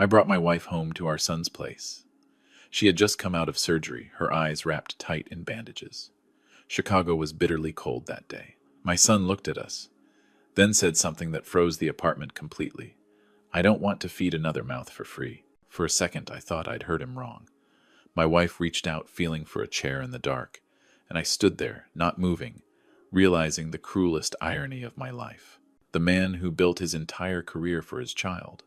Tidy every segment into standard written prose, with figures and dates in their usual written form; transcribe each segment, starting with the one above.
I brought my wife home to our son's place. She had just come out of surgery, her eyes wrapped tight in bandages. Chicago was bitterly cold that day. My son looked at us, then said something that froze the apartment completely. "I don't want to feed another mouth for free." For a second, I thought I'd heard him wrong. My wife reached out, feeling for a chair in the dark, and I stood there, not moving, realizing the cruelest irony of my life. The man who built his entire career for his child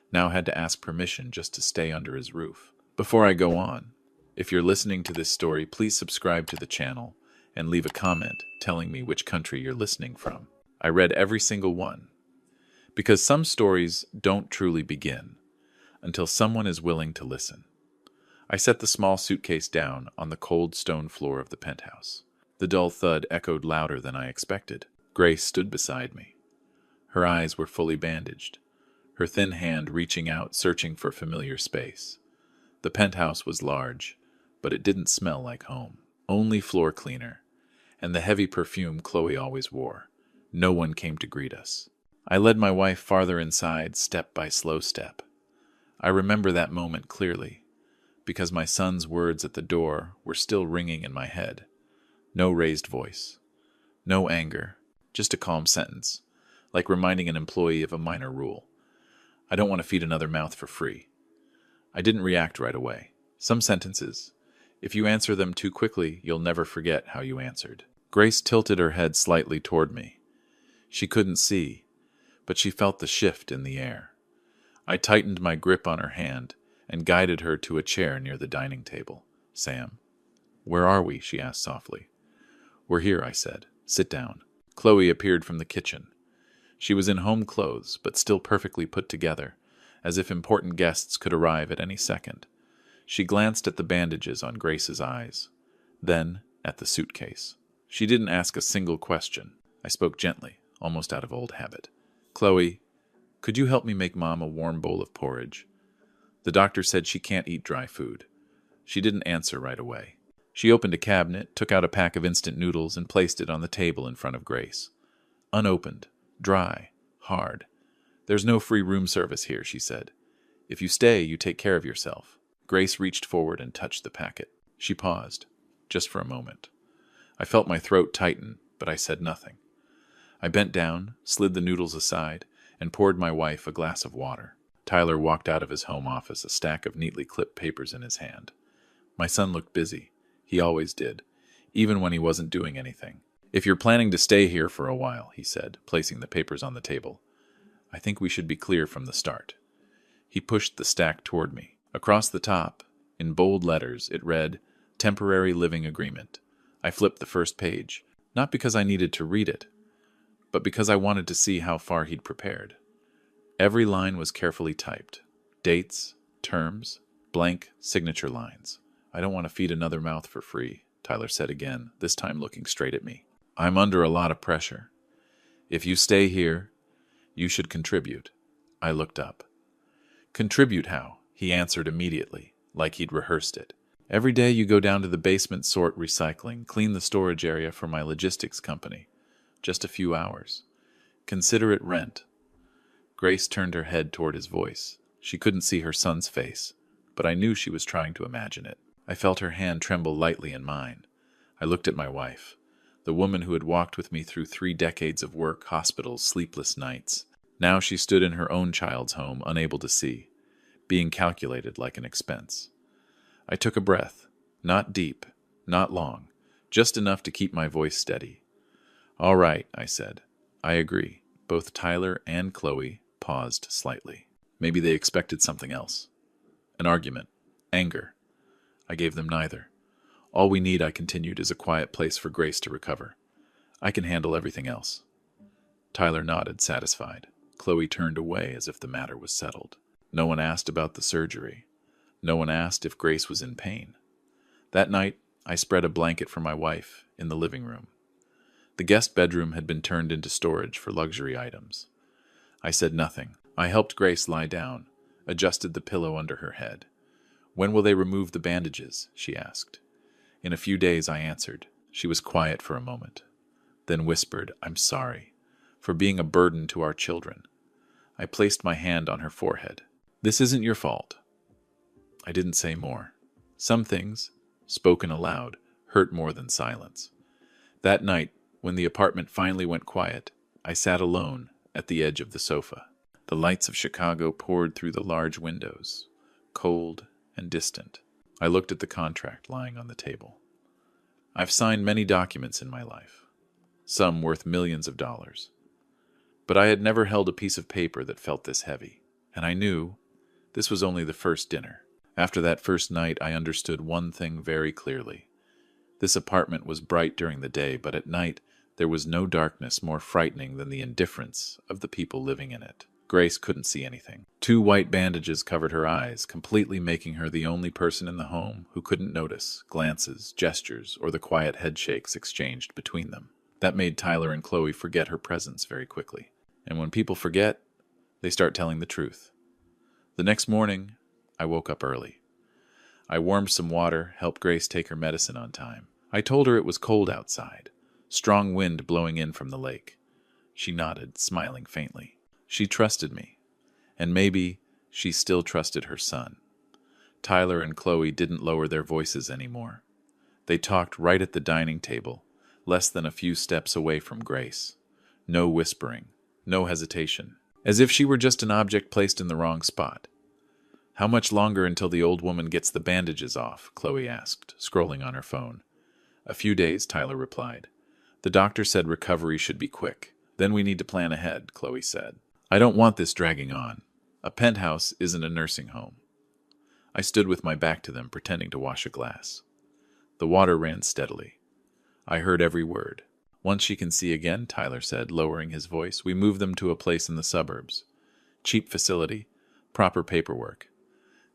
now had to ask permission just to stay under his roof. Before I go on, if you're listening to this story, please subscribe to the channel and leave a comment telling me which country you're listening from. I read every single one, because some stories don't truly begin until someone is willing to listen. I set the small suitcase down on the cold stone floor of the penthouse. The dull thud echoed louder than I expected. Grace stood beside me. Her eyes were fully bandaged, her thin hand reaching out, searching for familiar space. The penthouse was large, but it didn't smell like home. Only floor cleaner, and the heavy perfume Chloe always wore. No one came to greet us. I led my wife farther inside, step by slow step. I remember that moment clearly, because my son's words at the door were still ringing in my head. No raised voice, no anger, just a calm sentence, like reminding an employee of a minor rule. "I don't want to feed another mouth for free." I didn't react right away. Some sentences, if you answer them too quickly, you'll never forget how you answered. Grace tilted her head slightly toward me. She couldn't see, but she felt the shift in the air. I tightened my grip on her hand and guided her to a chair near the dining table. "Sam, where are we?" she asked softly. "We're here," I said. "Sit down." Chloe appeared from the kitchen. She was in home clothes, but still perfectly put together, as if important guests could arrive at any second. She glanced at the bandages on Grace's eyes, then at the suitcase. She didn't ask a single question. I spoke gently, almost out of old habit. "Chloe, could you help me make Mom a warm bowl of porridge? The doctor said she can't eat dry food." She didn't answer right away. She opened a cabinet, took out a pack of instant noodles, and placed it on the table in front of Grace. "Unopened, dry, hard. There's no free room service here," she said. "If you stay, you take care of yourself." Grace reached forward and touched the packet. She paused, just for a moment. I felt my throat tighten, but I said nothing. I bent down, slid the noodles aside, and poured my wife a glass of water. Tyler walked out of his home office, a stack of neatly clipped papers in his hand. My son looked busy. He always did, even when he wasn't doing anything. "If you're planning to stay here for a while," he said, placing the papers on the table, "I think we should be clear from the start." He pushed the stack toward me. Across the top, in bold letters, it read, "Temporary Living Agreement." I flipped the first page, not because I needed to read it, but because I wanted to see how far he'd prepared. Every line was carefully typed. Dates, terms, blank signature lines. "I don't want to feed another mouth for free," Tyler said again, this time looking straight at me. "I'm under a lot of pressure. If you stay here, you should contribute." I looked up. "Contribute how?" He answered immediately, like he'd rehearsed it. "Every day you go down to the basement, sort recycling, clean the storage area for my logistics company. Just a few hours. Consider it rent." Grace turned her head toward his voice. She couldn't see her son's face, but I knew she was trying to imagine it. I felt her hand tremble lightly in mine. I looked at my wife, the woman who had walked with me through 3 decades of work, hospitals, sleepless nights. Now she stood in her own child's home, unable to see, being calculated like an expense. I took a breath, not deep, not long, just enough to keep my voice steady. "All right," I said. "I agree." Both Tyler and Chloe paused slightly. Maybe they expected something else. An argument. Anger. I gave them neither. "All we need," I continued, "is a quiet place for Grace to recover. I can handle everything else." Tyler nodded, satisfied. Chloe turned away as if the matter was settled. No one asked about the surgery. No one asked if Grace was in pain. That night, I spread a blanket for my wife in the living room. The guest bedroom had been turned into storage for luxury items. I said nothing. I helped Grace lie down, adjusted the pillow under her head. "When will they remove the bandages?" she asked. "In a few days," I answered. She was quiet for a moment, then whispered, "I'm sorry for being a burden to our children." I placed my hand on her forehead. This isn't your fault. I didn't say more. Some things, spoken aloud, hurt more than silence. That night, when the apartment finally went quiet, I sat alone at the edge of the sofa. The lights of Chicago poured through the large windows, cold and distant. I looked at the contract lying on the table. I've signed many documents in my life, some worth millions of dollars. But I had never held a piece of paper that felt this heavy, and I knew this was only the first dinner. After that first night, I understood one thing very clearly. This apartment was bright during the day, but at night there was no darkness more frightening than the indifference of the people living in it. Grace couldn't see anything. 2 white bandages covered her eyes, completely making her the only person in the home who couldn't notice glances, gestures, or the quiet headshakes exchanged between them. That made Tyler and Chloe forget her presence very quickly. And when people forget, they start telling the truth. The next morning, I woke up early. I warmed some water, helped Grace take her medicine on time. I told her it was cold outside, strong wind blowing in from the lake. She nodded, smiling faintly. She trusted me, and maybe she still trusted her son. Tyler and Chloe didn't lower their voices anymore. They talked right at the dining table, less than a few steps away from Grace. No whispering, no hesitation, as if she were just an object placed in the wrong spot. "How much longer until the old woman gets the bandages off?" Chloe asked, scrolling on her phone. "A few days," Tyler replied. "The doctor said recovery should be quick. Then we need to plan ahead," Chloe said. "I don't want this dragging on. A penthouse isn't a nursing home." I stood with my back to them, pretending to wash a glass. The water ran steadily. I heard every word. "Once she can see again," Tyler said, lowering his voice, "we move them to a place in the suburbs. Cheap facility, proper paperwork."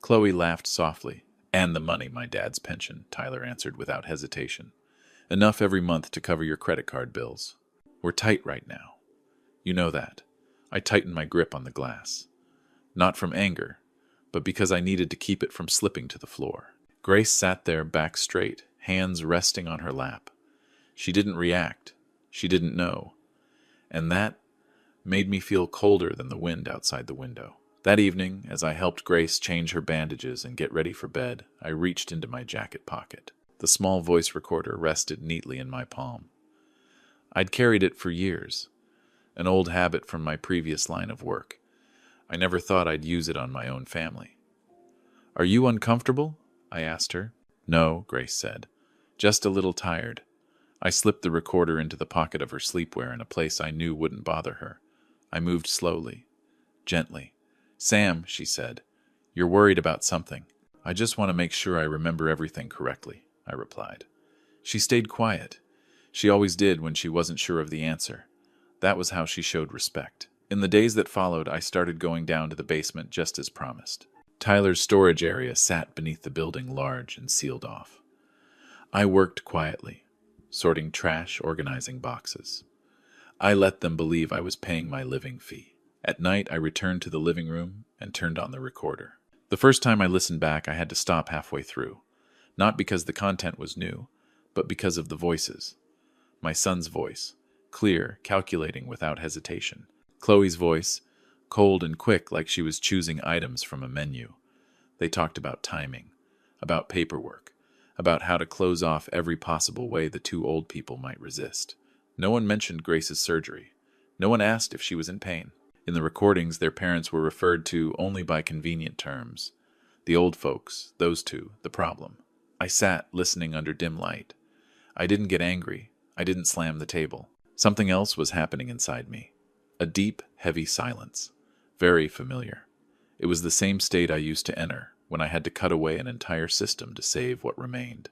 Chloe laughed softly. "And the money, my dad's pension," Tyler answered without hesitation. "Enough every month to cover your credit card bills. We're tight right now. You know that." I tightened my grip on the glass. Not from anger, but because I needed to keep it from slipping to the floor. Grace sat there, back straight, hands resting on her lap. She didn't react. She didn't know. And that made me feel colder than the wind outside the window. That evening, as I helped Grace change her bandages and get ready for bed, I reached into my jacket pocket. The small voice recorder rested neatly in my palm. I'd carried it for years, an old habit from my previous line of work. I never thought I'd use it on my own family. "Are you uncomfortable?" I asked her. "No," Grace said. "Just a little tired." I slipped the recorder into the pocket of her sleepwear in a place I knew wouldn't bother her. I moved slowly, gently. "Sam," she said, "you're worried about something." "I just want to make sure I remember everything correctly," I replied. She stayed quiet. She always did when she wasn't sure of the answer. That was how she showed respect. In the days that followed, I started going down to the basement just as promised. Tyler's storage area sat beneath the building, large and sealed off. I worked quietly, sorting trash, organizing boxes. I let them believe I was paying my living fee. At night, I returned to the living room and turned on the recorder. The first time I listened back, I had to stop halfway through. Not because the content was new, but because of the voices. My son's voice, clear, calculating without hesitation. Chloe's voice, cold and quick like she was choosing items from a menu. They talked about timing, about paperwork, about how to close off every possible way the 2 old people might resist. No one mentioned Grace's surgery. No one asked if she was in pain. In the recordings, their parents were referred to only by convenient terms. The old folks, those 2, the problem. I sat, listening under dim light. I didn't get angry. I didn't slam the table. Something else was happening inside me. A deep, heavy silence. Very familiar. It was the same state I used to enter when I had to cut away an entire system to save what remained.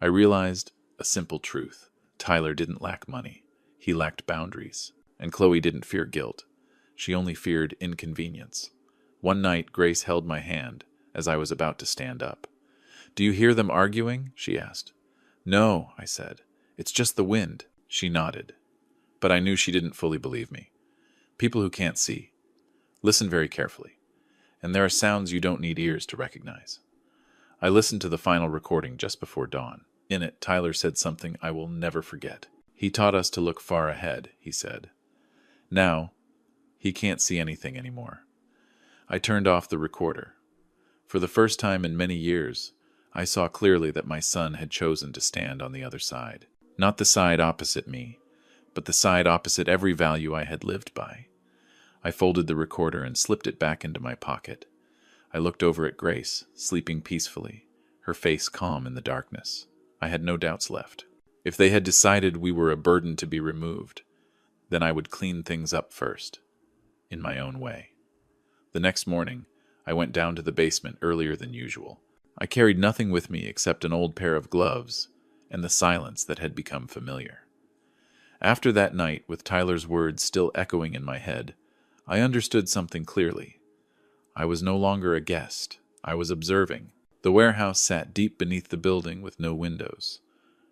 I realized a simple truth. Tyler didn't lack money. He lacked boundaries. And Chloe didn't fear guilt. She only feared inconvenience. One night, Grace held my hand as I was about to stand up. "Do you hear them arguing?" she asked. "No," I said. "It's just the wind." She nodded. But I knew she didn't fully believe me. People who can't see. Listen very carefully. And there are sounds you don't need ears to recognize. I listened to the final recording just before dawn. In it, Tyler said something I will never forget. "He taught us to look far ahead," he said. "Now, he can't see anything anymore. I turned off the recorder. For the first time in many years, I saw clearly that my son had chosen to stand on the other side. Not the side opposite me, but the side opposite every value I had lived by. I folded the recorder and slipped it back into my pocket. I looked over at Grace, sleeping peacefully, her face calm in the darkness. I had no doubts left. If they had decided we were a burden to be removed, then I would clean things up first, in my own way. The next morning, I went down to the basement earlier than usual. I carried nothing with me except an old pair of gloves and the silence that had become familiar. After that night, with Tyler's words still echoing in my head, I understood something clearly. I was no longer a guest. I was observing. The warehouse sat deep beneath the building with no windows.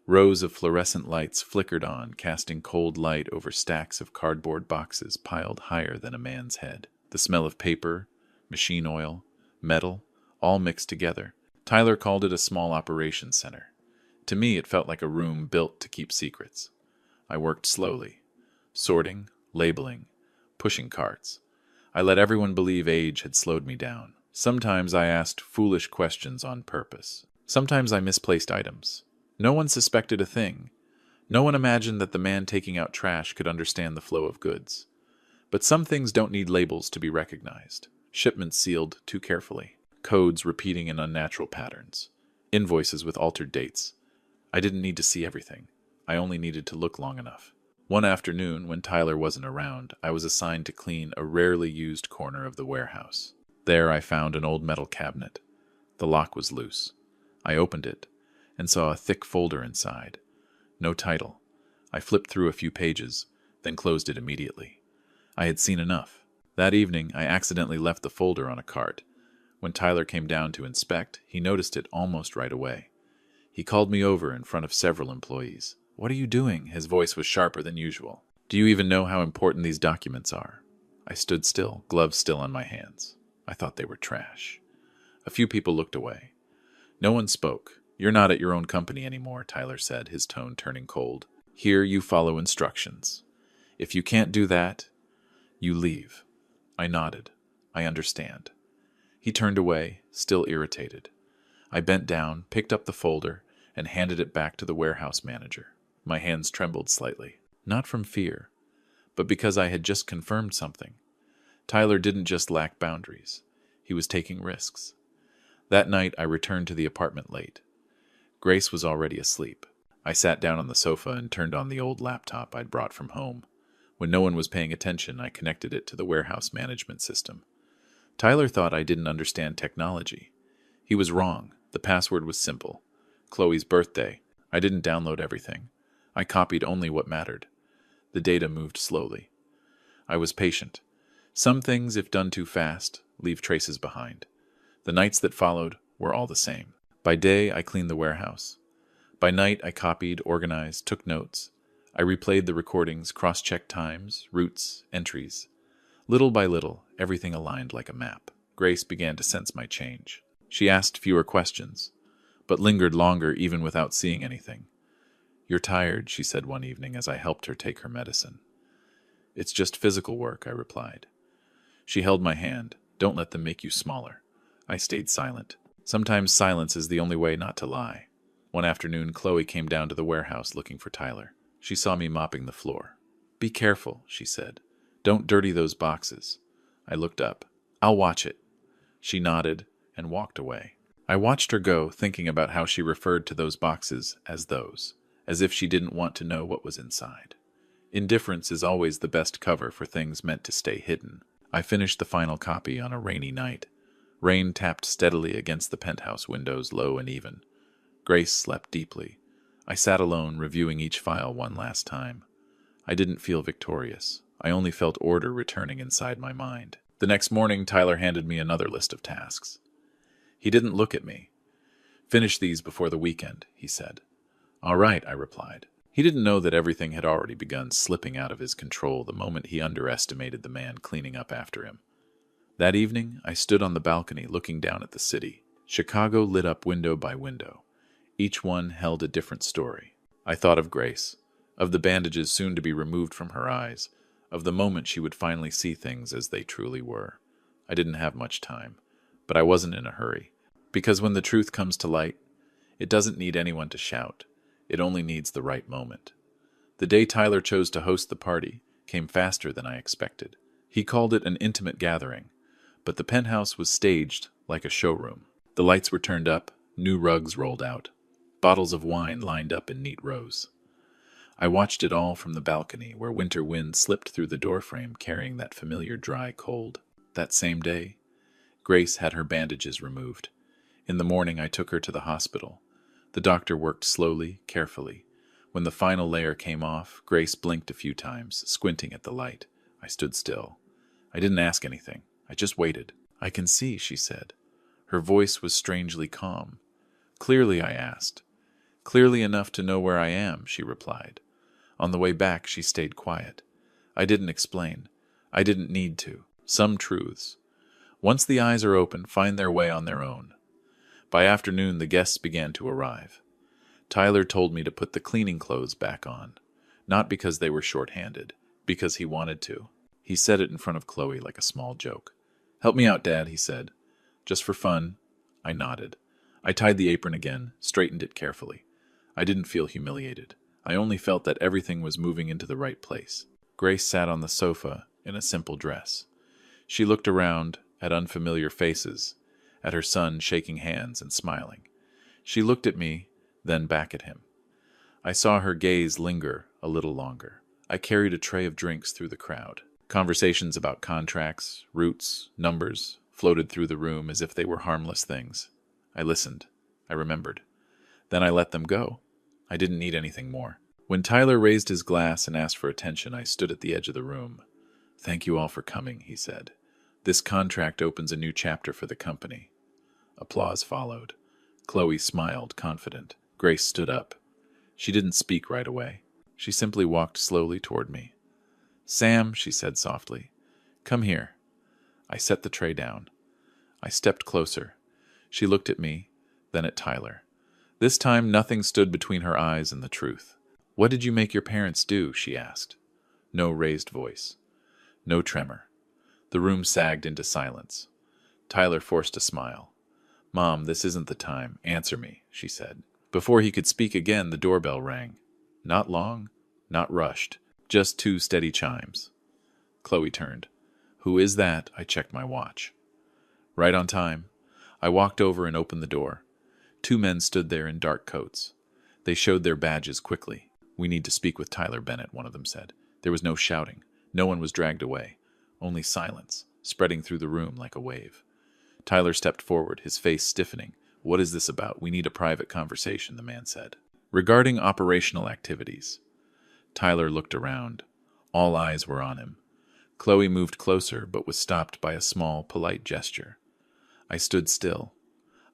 Rows of fluorescent lights flickered on, casting cold light over stacks of cardboard boxes piled higher than a man's head. The smell of paper, machine oil, metal, all mixed together. Tyler called it a small operations center. To me, it felt like a room built to keep secrets. I worked slowly, sorting, labeling, pushing carts. I let everyone believe age had slowed me down. Sometimes I asked foolish questions on purpose. Sometimes I misplaced items. No one suspected a thing. No one imagined that the man taking out trash could understand the flow of goods. But some things don't need labels to be recognized. Shipments sealed too carefully. Codes repeating in unnatural patterns. Invoices with altered dates. I didn't need to see everything. I only needed to look long enough. One afternoon, when Tyler wasn't around, I was assigned to clean a rarely used corner of the warehouse. There I found an old metal cabinet. The lock was loose. I opened it and saw a thick folder inside. No title. I flipped through a few pages, then closed it immediately. I had seen enough. That evening, I accidentally left the folder on a cart. When Tyler came down to inspect, he noticed it almost right away. He called me over in front of several employees. "What are you doing?" His voice was sharper than usual. "Do you even know how important these documents are?" I stood still, gloves still on my hands. I thought they were trash. A few people looked away. No one spoke. "You're not at your own company anymore," Tyler said, his tone turning cold. "Here you follow instructions. If you can't do that, you leave." I nodded. "I understand." He turned away, still irritated. I bent down, picked up the folder, and handed it back to the warehouse manager. My hands trembled slightly. Not from fear, but because I had just confirmed something. Tyler didn't just lack boundaries. He was taking risks. That night, I returned to the apartment late. Grace was already asleep. I sat down on the sofa and turned on the old laptop I'd brought from home. When no one was paying attention, I connected it to the warehouse management system. Tyler thought I didn't understand technology. He was wrong. The password was simple. Chloe's birthday. I didn't download everything. I copied only what mattered. The data moved slowly. I was patient. Some things, if done too fast, leave traces behind. The nights that followed were all the same. By day, I cleaned the warehouse. By night, I copied, organized, took notes. I replayed the recordings, cross-checked times, routes, entries. Little by little, everything aligned like a map. Grace began to sense my change. She asked fewer questions, but lingered longer even without seeing anything. "You're tired," she said one evening as I helped her take her medicine. "It's just physical work," I replied. She held my hand. "Don't let them make you smaller." I stayed silent. Sometimes silence is the only way not to lie. One afternoon, Chloe came down to the warehouse looking for Tyler. She saw me mopping the floor. "Be careful," she said. "Don't dirty those boxes." I looked up. "I'll watch it." She nodded and walked away. I watched her go, thinking about how she referred to those boxes as those, as if she didn't want to know what was inside. Indifference is always the best cover for things meant to stay hidden. I finished the final copy on a rainy night. Rain tapped steadily against the penthouse windows, low and even. Grace slept deeply. I sat alone, reviewing each file one last time. I didn't feel victorious. I only felt order returning inside my mind. The next morning, Tyler handed me another list of tasks. He didn't look at me. "Finish these before the weekend," he said. "All right," I replied. He didn't know that everything had already begun slipping out of his control the moment he underestimated the man cleaning up after him. That evening, I stood on the balcony looking down at the city. Chicago lit up window by window. Each one held a different story. I thought of Grace, of the bandages soon to be removed from her eyes, of the moment she would finally see things as they truly were. I didn't have much time, but I wasn't in a hurry. Because when the truth comes to light, it doesn't need anyone to shout. It only needs the right moment. The day Tyler chose to host the party came faster than I expected. He called it an intimate gathering, but the penthouse was staged like a showroom. The lights were turned up, new rugs rolled out, bottles of wine lined up in neat rows. I watched it all from the balcony where winter wind slipped through the doorframe carrying that familiar dry cold. That same day, Grace had her bandages removed. In the morning, I took her to the hospital. The doctor worked slowly, carefully. When the final layer came off, Grace blinked a few times, squinting at the light. I stood still. I didn't ask anything. I just waited. "I can see," she said. Her voice was strangely calm. "Clearly," I asked. "Clearly enough to know where I am," she replied. On the way back, she stayed quiet. I didn't explain. I didn't need to. Some truths, once the eyes are open, find their way on their own. By afternoon, the guests began to arrive. Tyler told me to put the cleaning clothes back on, not because they were short-handed, because he wanted to. He said it in front of Chloe like a small joke. "Help me out, Dad," he said. "Just for fun." I nodded. I tied the apron again, straightened it carefully. I didn't feel humiliated. I only felt that everything was moving into the right place. Grace sat on the sofa in a simple dress. She looked around at unfamiliar faces, at her son shaking hands and smiling. She looked at me, then back at him. I saw her gaze linger a little longer. I carried a tray of drinks through the crowd. Conversations about contracts, routes, numbers floated through the room as if they were harmless things. I listened. I remembered. Then I let them go. I didn't need anything more. When Tyler raised his glass and asked for attention, I stood at the edge of the room. "Thank you all for coming," he said. "This contract opens a new chapter for the company." Applause followed. Chloe smiled, confident. Grace stood up. She didn't speak right away. She simply walked slowly toward me. "Sam," she said softly, "come here." I set the tray down. I stepped closer. She looked at me, then at Tyler. This time nothing stood between her eyes and the truth. "What did you make your parents do?" she asked. No raised voice. No tremor. The room sagged into silence. Tyler forced a smile. "Mom, this isn't the time. Answer me," she said. Before he could speak again, the doorbell rang. Not long, not rushed, just 2 steady chimes. Chloe turned. "Who is that?" I checked my watch. Right on time. I walked over and opened the door. 2 men stood there in dark coats. They showed their badges quickly. "We need to speak with Tyler Bennett," one of them said. There was no shouting. No one was dragged away. Only silence, spreading through the room like a wave. Tyler stepped forward, his face stiffening. "What is this about? We need a private conversation," the man said. "Regarding operational activities." Tyler looked around. All eyes were on him. Chloe moved closer, but was stopped by a small, polite gesture. I stood still.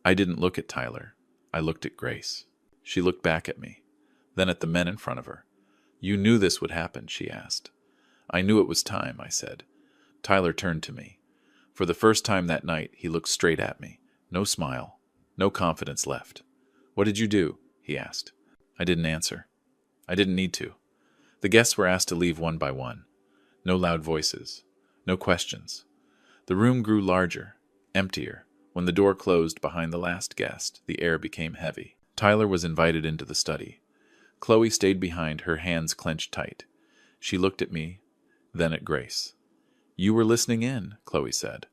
I didn't look at Tyler. I looked at Grace. She looked back at me, then at the men in front of her. "You knew this would happen?" she asked. "I knew it was time," I said. Tyler turned to me. For the first time that night, he looked straight at me. No smile, no confidence left. "What did you do?" he asked. I didn't answer. I didn't need to. The guests were asked to leave one by one. No loud voices. No questions. The room grew larger, emptier. When the door closed behind the last guest, the air became heavy. Tyler was invited into the study. Chloe stayed behind, her hands clenched tight. She looked at me, then at Grace. "You were listening in," Chloe said.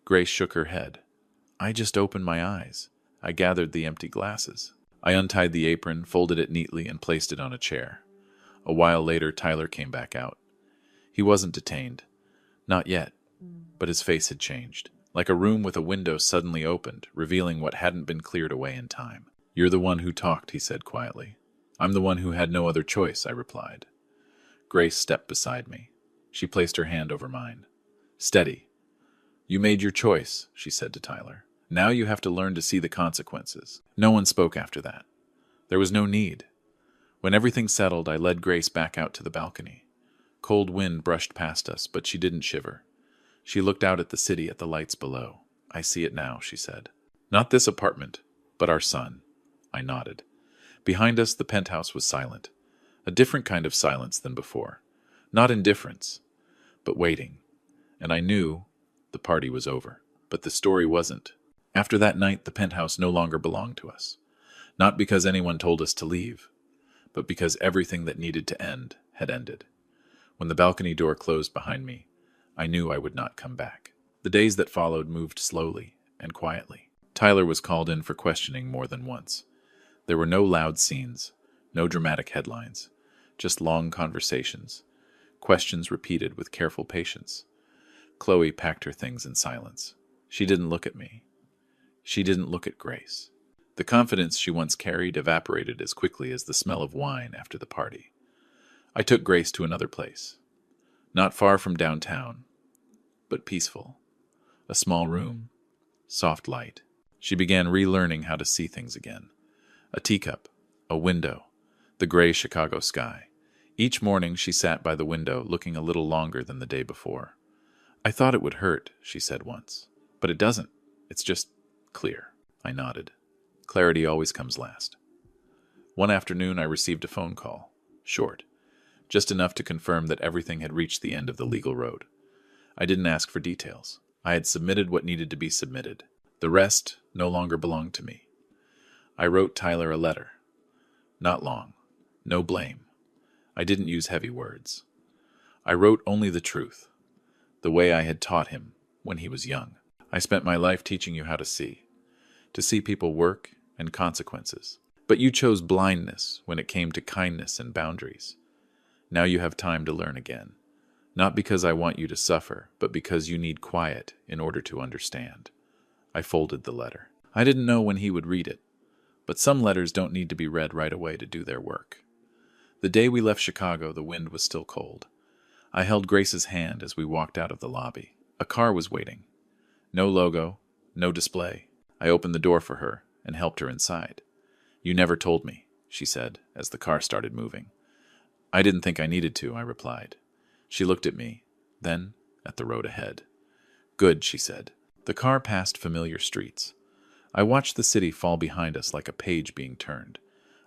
Grace shook her head. "I just opened my eyes. I gathered the empty glasses." I untied the apron, folded it neatly, and placed it on a chair. A while later, Tyler came back out. He wasn't detained. Not yet. But his face had changed. Like a room with a window suddenly opened, revealing what hadn't been cleared away in time. "You're the one who talked," he said quietly. "I'm the one who had no other choice," I replied. Grace stepped beside me. She placed her hand over mine. "Steady. You made your choice," she said to Tyler. "Now you have to learn to see the consequences." No one spoke after that. There was no need. When everything settled, I led Grace back out to the balcony. Cold wind brushed past us, but she didn't shiver. She looked out at the city, at the lights below. "I see it now," she said. "Not this apartment, but our son." I nodded. Behind us, the penthouse was silent. A different kind of silence than before. Not indifference, but waiting. And I knew the party was over. But the story wasn't. After that night, the penthouse no longer belonged to us. Not because anyone told us to leave, but because everything that needed to end had ended. When the balcony door closed behind me, I knew I would not come back. The days that followed moved slowly and quietly. Tyler was called in for questioning more than once. There were no loud scenes, no dramatic headlines, just long conversations, questions repeated with careful patience. Chloe packed her things in silence. She didn't look at me. She didn't look at Grace. The confidence she once carried evaporated as quickly as the smell of wine after the party. I took Grace to another place. Not far from downtown, but peaceful. A small room, soft light. She began relearning how to see things again. A teacup, a window, the gray Chicago sky. Each morning she sat by the window looking a little longer than the day before. I thought it would hurt, she said once. But it doesn't. It's just clear. I nodded. Clarity always comes last. One afternoon I received a phone call. Short. Just enough to confirm that everything had reached the end of the legal road. I didn't ask for details. I had submitted what needed to be submitted. The rest no longer belonged to me. I wrote Tyler a letter. Not long. No blame. I didn't use heavy words. I wrote only the truth, the way I had taught him when he was young. I spent my life teaching you how to see people work and consequences. But you chose blindness when it came to kindness and boundaries. Now you have time to learn again. Not because I want you to suffer, but because you need quiet in order to understand. I folded the letter. I didn't know when he would read it, but some letters don't need to be read right away to do their work. The day we left Chicago, the wind was still cold. I held Grace's hand as we walked out of the lobby. A car was waiting. No logo, no display. I opened the door for her and helped her inside. You never told me, she said, as the car started moving. I didn't think I needed to, I replied. She looked at me, then at the road ahead. Good, she said. The car passed familiar streets. I watched the city fall behind us like a page being turned.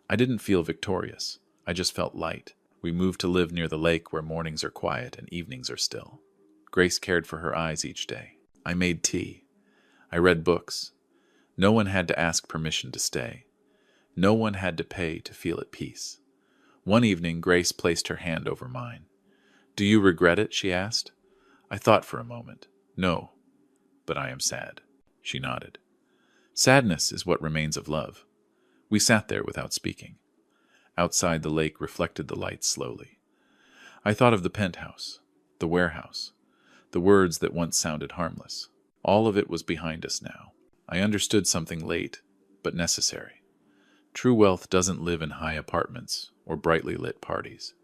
I didn't feel victorious. I just felt light. We moved to live near the lake where mornings are quiet and evenings are still. Grace cared for her eyes each day. I made tea. I read books. No one had to ask permission to stay. No one had to pay to feel at peace. One evening, Grace placed her hand over mine. Do you regret it? She asked. I thought for a moment. No, but I am sad. She nodded. Sadness is what remains of love. We sat there without speaking. Outside, the lake reflected the lights slowly. I thought of the penthouse, the warehouse, the words that once sounded harmless. All of it was behind us now. I understood something late, but necessary. True wealth doesn't live in high apartments or brightly lit parties.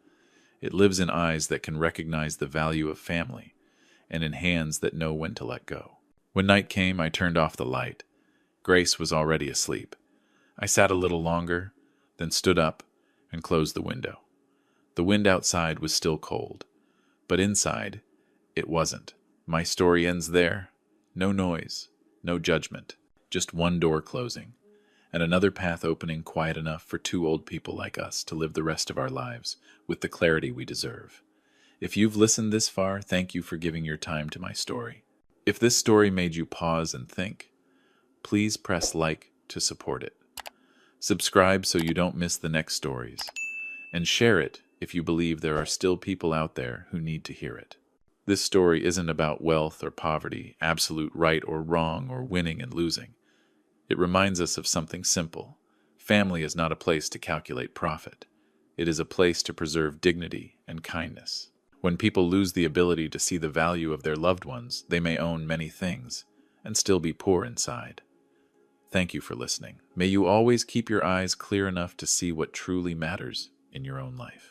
It lives in eyes that can recognize the value of family and in hands that know when to let go. When night came, I turned off the light. Grace was already asleep. I sat a little longer, then stood up and closed the window. The wind outside was still cold, but inside, it wasn't. My story ends there. No noise, no judgment, just one door closing, and another path opening quiet enough for two old people like us to live the rest of our lives with the clarity we deserve. If you've listened this far, thank you for giving your time to my story. If this story made you pause and think, please press like to support it. Subscribe so you don't miss the next stories, and share it if you believe there are still people out there who need to hear it. This story isn't about wealth or poverty, absolute right or wrong, or winning and losing. It reminds us of something simple. Family is not a place to calculate profit. It is a place to preserve dignity and kindness. When people lose the ability to see the value of their loved ones, they may own many things and still be poor inside. Thank you for listening. May you always keep your eyes clear enough to see what truly matters in your own life.